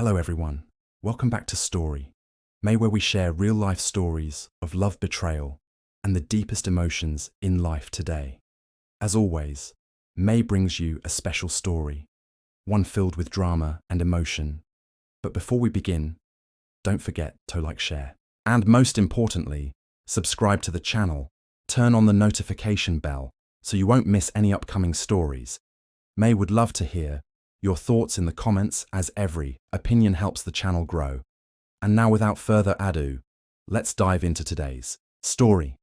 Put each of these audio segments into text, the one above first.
Hello everyone, welcome back to Story, where we share real-life stories of love, betrayal, and the deepest emotions in life today. As always, May brings you a special story, one filled with drama and emotion. But before we begin, don't forget to like, share, and most importantly, subscribe to the channel. Turn on the notification bell so you won't miss any upcoming stories. May would love to hear your thoughts in the comments, as every opinion helps the channel grow. And now, without further ado, let's dive into today's story.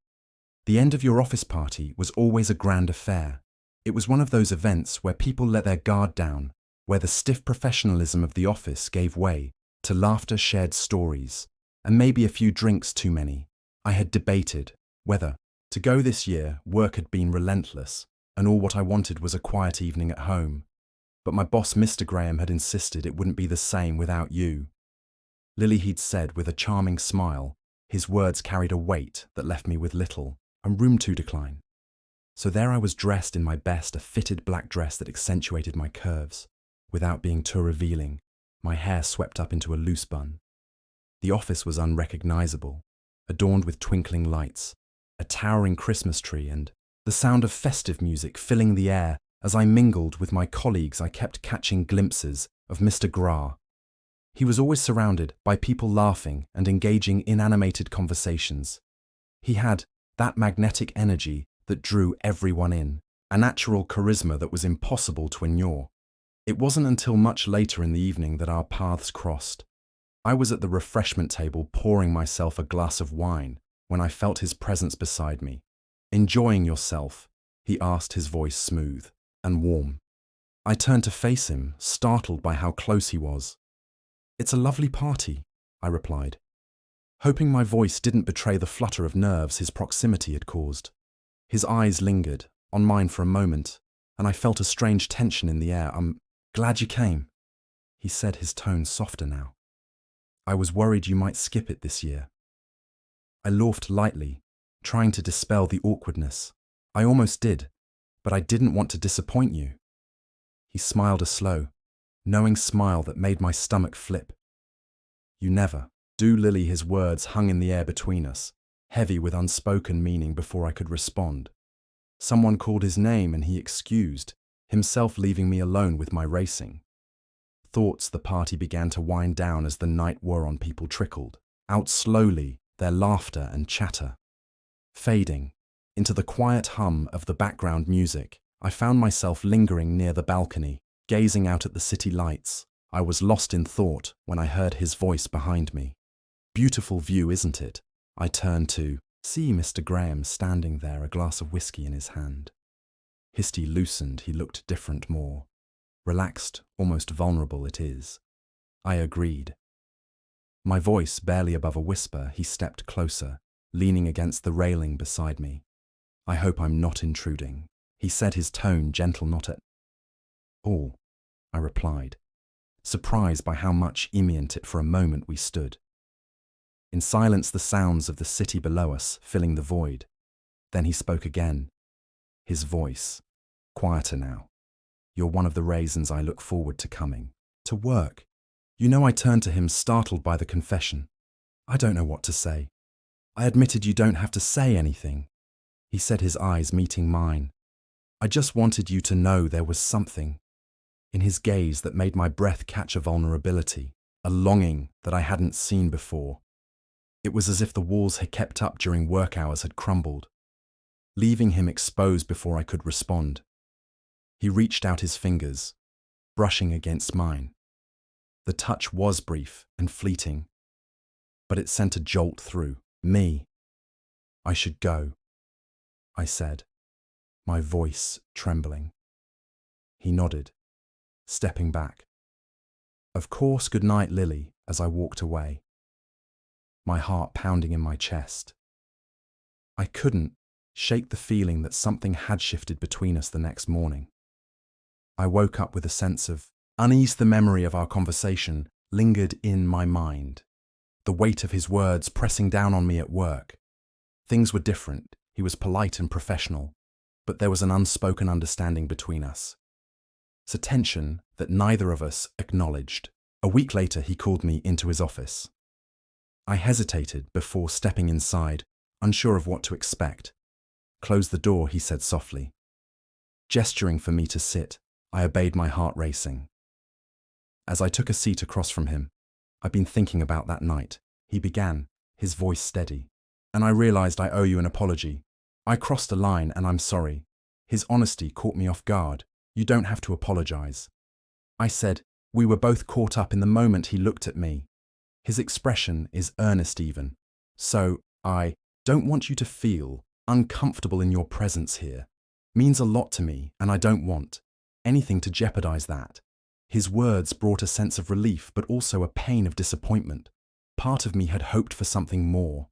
The end of your office party was always a grand affair. It was one of those events where people let their guard down, where the stiff professionalism of the office gave way to laughter, shared stories, and maybe a few drinks too many. I had debated whether to go this year. Work had been relentless, and all what I wanted was a quiet evening at home. But my boss, Mr. Graham, had insisted it wouldn't be the same without you. Lily, he'd said with a charming smile. His words carried a weight that left me with little and room to decline. So there I was, dressed in my best, a fitted black dress that accentuated my curves without being too revealing, my hair swept up into a loose bun. The office was unrecognizable, adorned with twinkling lights, a towering Christmas tree, and the sound of festive music filling the air. As I mingled with my colleagues, I kept catching glimpses of Mr. Grah. He was always surrounded by people laughing and engaging in animated conversations. He had that magnetic energy that drew everyone in, a natural charisma that was impossible to ignore. It wasn't until much later in the evening that our paths crossed. I was at the refreshment table pouring myself a glass of wine when I felt his presence beside me. "Enjoying yourself?" he asked, his voice smooth and warm. I turned to face him, startled by how close he was. "It's a lovely party," I replied, hoping my voice didn't betray the flutter of nerves his proximity had caused. His eyes lingered on mine for a moment, and I felt a strange tension in the air. "I'm glad you came," he said, his tone softer now. "I was worried you might skip it this year." I laughed lightly, trying to dispel the awkwardness. "I almost did, but I didn't want to disappoint you." He smiled, a slow, knowing smile that made my stomach flip. "You never do, Lily." His words hung in the air between us, heavy with unspoken meaning. Before I could respond, someone called his name and he excused himself, leaving me alone with my racing thoughts. The party began to wind down as the night wore on. People trickled out slowly, their laughter and chatter fading into the quiet hum of the background music. I found myself lingering near the balcony, gazing out at the city lights. I was lost in thought when I heard his voice behind me. "Beautiful view, isn't it?" I turned to see Mr. Graham standing there, a glass of whiskey in his hand. His tea loosened. He looked different, more relaxed, almost vulnerable. "It is," I agreed, my voice barely above a whisper. He stepped closer, leaning against the railing beside me. "I hope I'm not intruding," he said, his tone gentle. "Not at all," I replied, surprised by how much meant it. For a moment we stood in silence, the sounds of the city below us filling the void. Then he spoke again, his voice quieter now. "You're one of the reasons I look forward to coming to work." You know, I turned to him, startled by the confession. "I don't know what to say." I admitted. "You don't have to say anything," he said, his eyes meeting mine. "I just wanted you to know." There was something in his gaze that made my breath catch, a vulnerability, a longing that I hadn't seen before. It was as if the walls he kept up during work hours had crumbled, leaving him exposed before I could respond. He reached out his fingers, brushing against mine. The touch was brief and fleeting, but it sent a jolt through me. "I should go," I said, my voice trembling. He nodded, stepping back. "Of course, good night, Lily," as I walked away, my heart pounding in my chest. I couldn't shake the feeling that something had shifted between us the next morning. I woke up with a sense of unease. The memory of our conversation lingered in my mind, the weight of his words pressing down on me at work. Things were different. He was polite and professional, but there was an unspoken understanding between us. It's a tension that neither of us acknowledged, a A week later, he called me into his office. I hesitated before stepping inside, unsure of what to expect. "Close the door," he said softly. Gesturing for me to sit, I obeyed, my heart racing. As I took a seat across from him, "I've been thinking about that night," he began, his voice steady. "And I realized I owe you an apology. I crossed a line and I'm sorry." His honesty caught me off guard. "You don't have to apologize," I said. We were both caught up in the moment. He looked at me. His expression is earnest even. "So, I don't want you to feel uncomfortable in your presence here. Means a lot to me, and I don't want anything to jeopardize that." His words brought a sense of relief, but also a pain of disappointment. Part of me had hoped for something more,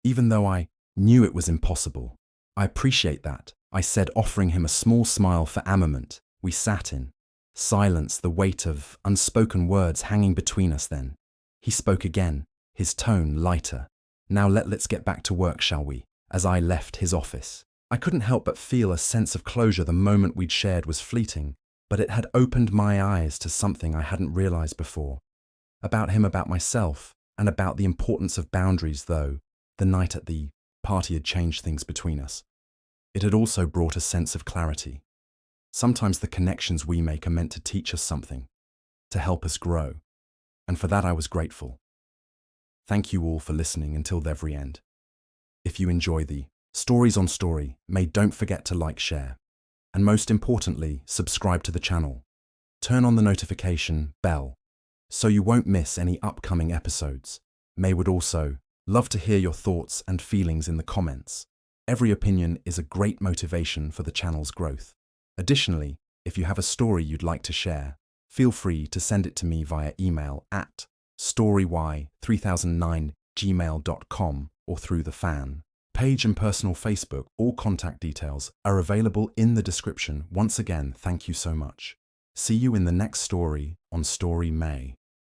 even though I knew it was impossible. "I appreciate that," I said, offering him a small smile for amendment. We sat in silence, the weight of unspoken words hanging between us. Then he spoke again, his tone lighter. "Now let's get back to work, shall we?" As I left his office, I couldn't help but feel a sense of closure. The moment we'd shared was fleeting, but it had opened my eyes to something I hadn't realized before. About him, about myself, and about the importance of boundaries. Though the night at the party had changed things between us, it had also brought a sense of clarity. Sometimes the connections we make are meant to teach us something, to help us grow, and for that I was grateful. Thank you all for listening until the very end. If you enjoy the Stories on Story, don't forget to like, share, and most importantly, subscribe to the channel. Turn on the notification bell so you won't miss any upcoming episodes. May would also love to hear your thoughts and feelings in the comments. Every opinion is a great motivation for the channel's growth. Additionally, if you have a story you'd like to share, feel free to send it to me via email at storyy3009@gmail.com or through the fan page and personal Facebook. All contact details are available in the description. Once again, thank you so much. See you in the next story on Story May.